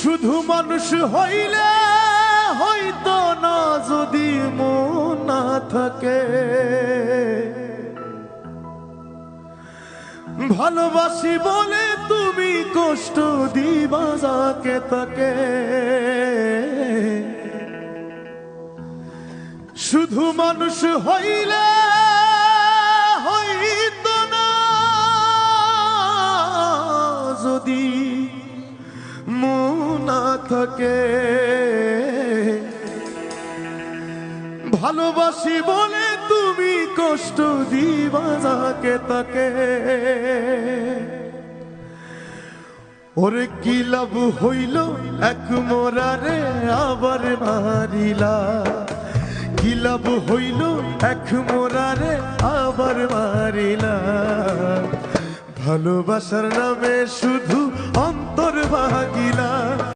শুধু মানুষ হইলে হইতো না যদি মন না থাকে। ভালোবাসি বলে তুমি কষ্ট দিবা যাকে তাকে। শুধু মানুষ হইলে হইতো না যদি মন না থাকে। ভালোবাসি বলে তুমি কষ্ট দিবা যাকে তাকে। ওরে কি লাভ হইল এক মোরারে আবার মারিলা। কি লাভ হইল এক মোরারে আবার মারিলা। ভালোবাসার নামে শুধু অন্তর ভাগিলা।